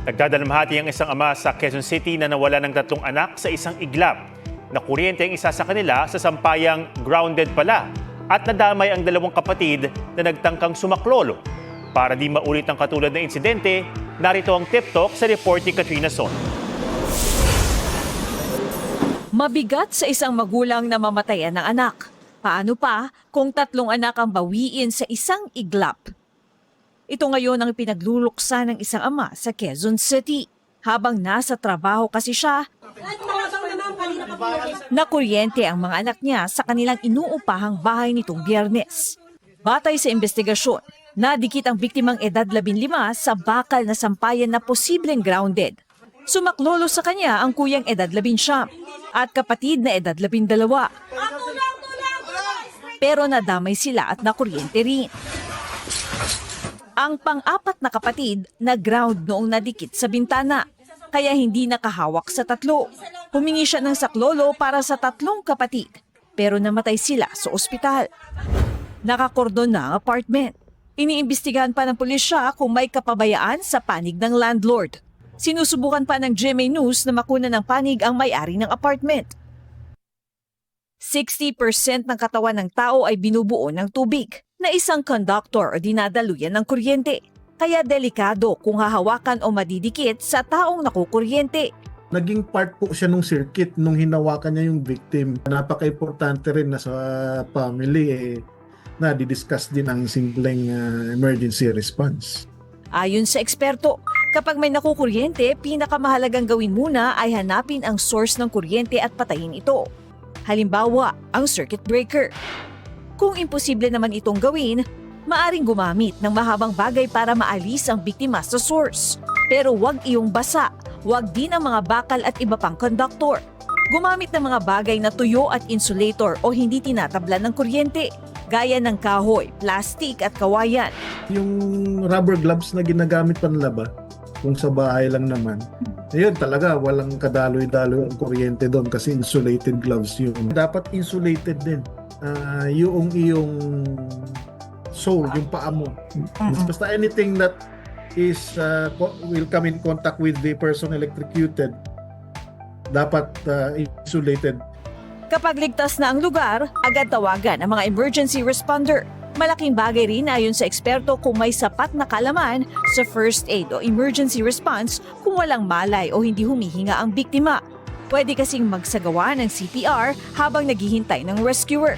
Nagdadalamhati ang isang ama sa Quezon City na nawala ng 3 anak sa isang iglap. Nakuryente ang isa sa kanila sa sampayang grounded pala at nadamay ang 2 kapatid na nagtangkang sumaklolo. Para di maulit ang katulad na insidente, narito ang tip talk sa report ni Katrina Son. Mabigat sa isang magulang na mamatayan ng anak. Paano pa kung 3 anak ang bawiin sa isang iglap? Ito ngayon ang pinagluluksa ng isang ama sa Quezon City. Habang nasa trabaho kasi siya, nakuryente ang mga anak niya sa kanilang inuupahang bahay nitong Biyernes. Batay sa investigasyon, nadikit ang biktimang edad 15 sa bakal na sampayan na posibleng grounded. Sumaklolo sa kanya ang kuyang edad 19 at kapatid na edad 12. Pero nadamay sila at nakuryente rin. Ang pang-4 na kapatid na-ground noong nadikit sa bintana, kaya hindi nakahawak sa 3. Humingi siya ng saklolo para sa 3 kapatid, pero namatay sila sa ospital. Nakakordon na ang apartment. Iniimbestigahan pa ng pulisya kung may kapabayaan sa panig ng landlord. Sinusubukan pa ng GMA News na makuna ng panig ang may-ari ng apartment. 60% ng katawan ng tao ay binubuo ng tubig na isang conductor o dinadaluyan ng kuryente. Kaya delikado kung hahawakan o madidikit sa taong nakukuryente. Naging part po siya nung circuit nung hinawakan niya yung victim. Napaka-importante rin na sa family na didiscuss din ang simpleng emergency response. Ayon sa eksperto, kapag may nakukuryente, pinakamahalagang gawin muna ay hanapin ang source ng kuryente at patayin ito. Halimbawa, ang circuit breaker. Kung imposible naman itong gawin, maaring gumamit ng mahabang bagay para maalis ang biktima sa source. Pero huwag iyong basa, huwag din ang mga bakal at iba pang conductor. Gumamit ng mga bagay na tuyo at insulator o hindi tinatablan ng kuryente, gaya ng kahoy, plastic at kawayan. Yung rubber gloves na ginagamit panlaba, kung sa bahay lang naman, ayun talaga walang kadaloy-daloy ang kuryente doon kasi insulated gloves yun. Dapat insulated din yung iyong sole, yung paa mo. Basta anything that is will come in contact with the person electrocuted, dapat insulated. Kapag ligtas na ang lugar, agad tawagan ang mga emergency responder. Malaking bagay rin ayon sa eksperto kung may sapat na kalaman sa first aid o emergency response kung walang malay o hindi humihinga ang biktima. Pwede kasing magsagawa ng CPR habang naghihintay ng rescuer.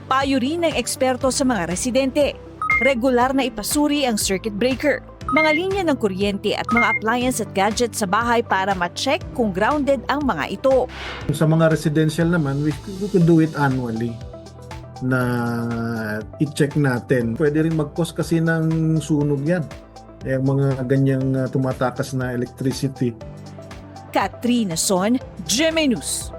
Payo rin ng eksperto sa mga residente. Regular na ipasuri ang circuit breaker, mga linya ng kuryente at mga appliance at gadgets sa bahay para ma-check kung grounded ang mga ito. Sa mga residential naman, we could do it annually na i-check natin. Pwede rin mag-cause kasi ng sunog yan. Yung mga ganyang tumatakas na electricity. Katrina Son, GMA News.